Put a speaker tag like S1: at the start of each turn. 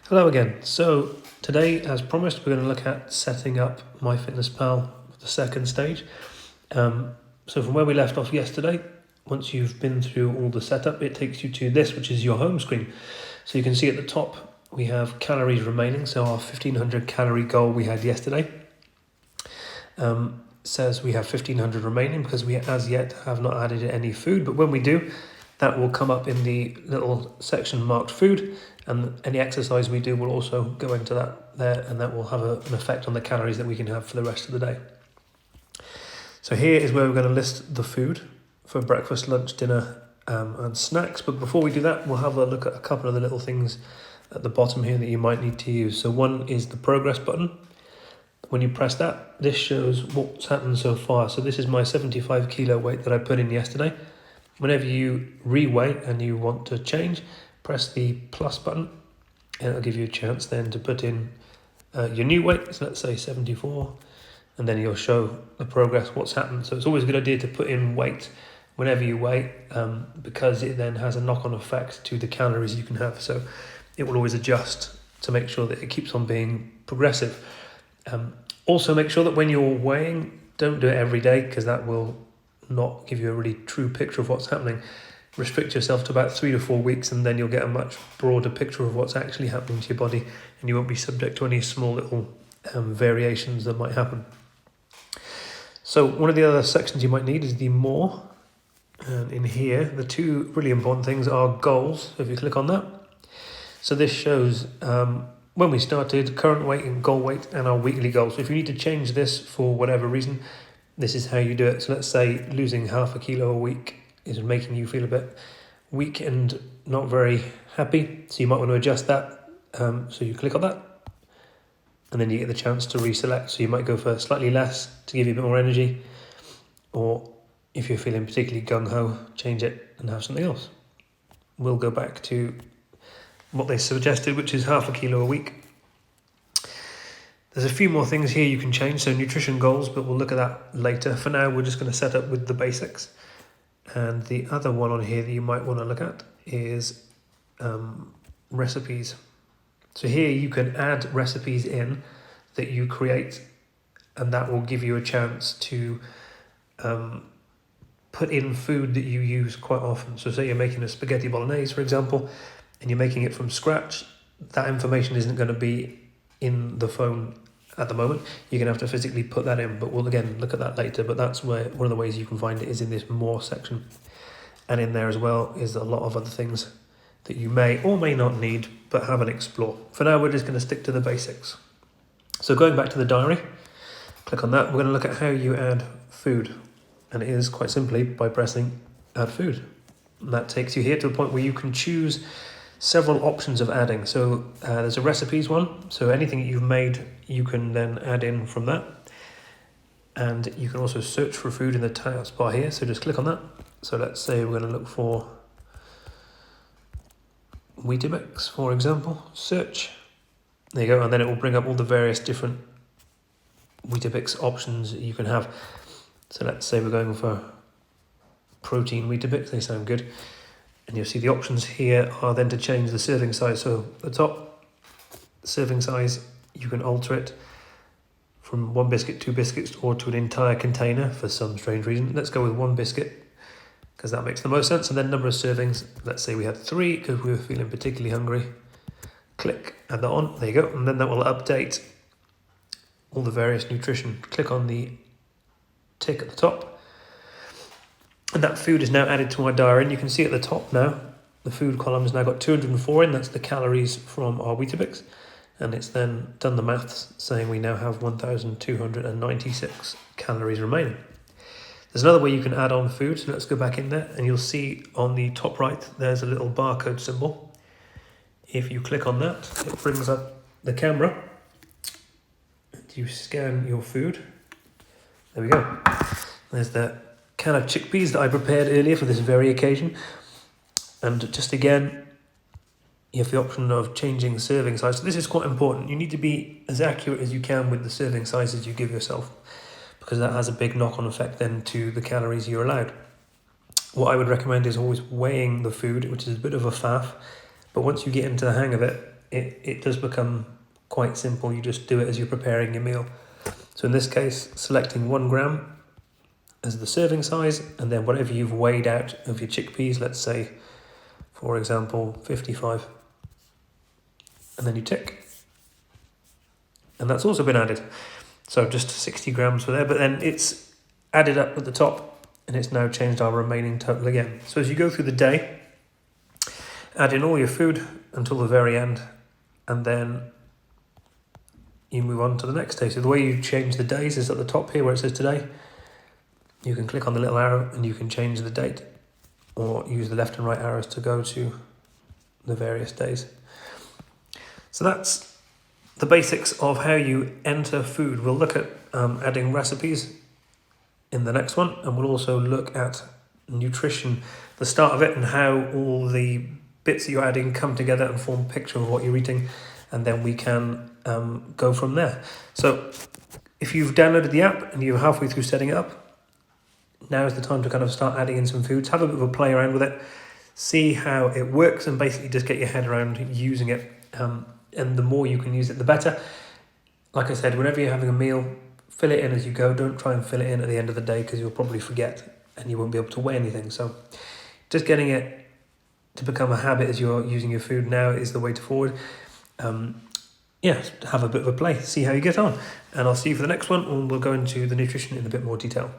S1: Hello again. So today, as promised, we're going to look at setting up MyFitnessPal for the second stage. So from where we left off yesterday, once you've been through all the setup, it takes you to this, which is your home screen. So you can see at the top, we have calories remaining. So our 1500 calorie goal we had yesterday says we have 1500 remaining because we as yet have not added any food. But when we do, that will come up in the little section marked food, and any exercise we do will also go into that there, and that will have an effect on the calories that we can have for the rest of the day. So here is where we're going to list the food for breakfast, lunch, dinner, and snacks. But before we do that, we'll have a look at a couple of the little things at the bottom here that you might need to use. So one is the progress button. When you press that, this shows what's happened so far. So this is my 75 kilo weight that I put in yesterday. Whenever you re-weigh and you want to change, press the plus button and it'll give you a chance then to put in your new weight. So let's say 74, and then you'll show the progress, what's happened. So it's always a good idea to put in weight whenever you weigh, because it then has a knock-on effect to the calories you can have. So it will always adjust to make sure that it keeps on being progressive. Also make sure that when you're weighing, don't do it every day, because that will not give you a really true picture of what's happening. Restrict yourself to about 3 to 4 weeks, and then you'll get a much broader picture of what's actually happening to your body, and you won't be subject to any small little variations that might happen. So one of the other sections you might need is the more, and in here the two really important things are goals. So if you click on that, so this shows when we started, current weight and goal weight, and our weekly goals. So if you need to change this for whatever reason, this is how you do it. So let's say losing half a kilo a week is making you feel a bit weak and not very happy. So you might want to adjust that. So you click on that, and then you get the chance to reselect. So you might go for slightly less to give you a bit more energy, or if you're feeling particularly gung-ho, change it and have something else. We'll go back to what they suggested, which is half a kilo a week. There's a few more things here you can change, so nutrition goals, but we'll look at that later. For now, we're just going to set up with the basics. And the other one on here that you might want to look at is recipes. So here you can add recipes in that you create, and that will give you a chance to put in food that you use quite often. So say you're making a spaghetti bolognese, for example, and you're making it from scratch, that information isn't going to be in the phone at the moment. You're going to have to physically put that in, but we'll again look at that later. But that's where one of the ways you can find it is in this more section. And in there as well is a lot of other things that you may or may not need, but have an explore. For now, we're just going to stick to the basics. So going back to the diary, click on that. We're going to look at how you add food. And it is quite simply by pressing add food. And that takes you here to a point where you can choose several options of adding. So there's a recipes one. So anything that you've made, you can then add in from that. And you can also search for food in the taskbar here. So just click on that. So let's say we're going to look for Weetabix, for example. Search. There you go. And then it will bring up all the various different Weetabix options you can have. So let's say we're going for protein Weetabix. They sound good. And you'll see the options here are then to change the serving size. So the top serving size, you can alter it from 1 biscuit, 2 biscuits, or to an entire container for some strange reason. Let's go with 1 biscuit, because that makes the most sense. And then number of servings, let's say we had 3 because we were feeling particularly hungry. Click, add that on, there you go. And then that will update all the various nutrition. Click on the tick at the top. And that food is now added to our diary, and you can see at the top now, the food column has now got 204 in, that's the calories from our Weetabix, and it's then done the maths saying we now have 1,296 calories remaining. There's another way you can add on food, so let's go back in there, and you'll see on the top right, there's a little barcode symbol. If you click on that, it brings up the camera, and you scan your food. There we go. There's the can of chickpeas that I prepared earlier for this very occasion. And just again, you have the option of changing serving size. So this is quite important. You need to be as accurate as you can with the serving sizes you give yourself, because that has a big knock-on effect then to the calories you're allowed. What I would recommend is always weighing the food, which is a bit of a faff, but once you get into the hang of it, it does become quite simple. You just do it as you're preparing your meal. So in this case, selecting 1 gram as the serving size, and then whatever you've weighed out of your chickpeas, let's say, for example, 55, and then you tick, and that's also been added. So just 60 grams for there, but then it's added up at the top, and it's now changed our remaining total again. So as you go through the day, add in all your food until the very end, and then you move on to the next day. So the way you change the days is at the top here where it says today. You can click on the little arrow and you can change the date, or use the left and right arrows to go to the various days. So that's the basics of how you enter food. We'll look at adding recipes in the next one, and we'll also look at nutrition, the start of it, and how all the bits that you're adding come together and form a picture of what you're eating, and then we can go from there. So if you've downloaded the app and you're halfway through setting it up, now is the time to kind of start adding in some foods, have a bit of a play around with it, see how it works, and basically just get your head around using it. And the more you can use it, the better. Like I said, whenever you're having a meal, fill it in as you go. Don't try and fill it in at the end of the day, because you'll probably forget and you won't be able to weigh anything. So just getting it to become a habit as you're using your food now is the way to forward. Have a bit of a play, see how you get on. And I'll see you for the next one, and we'll go into the nutrition in a bit more detail.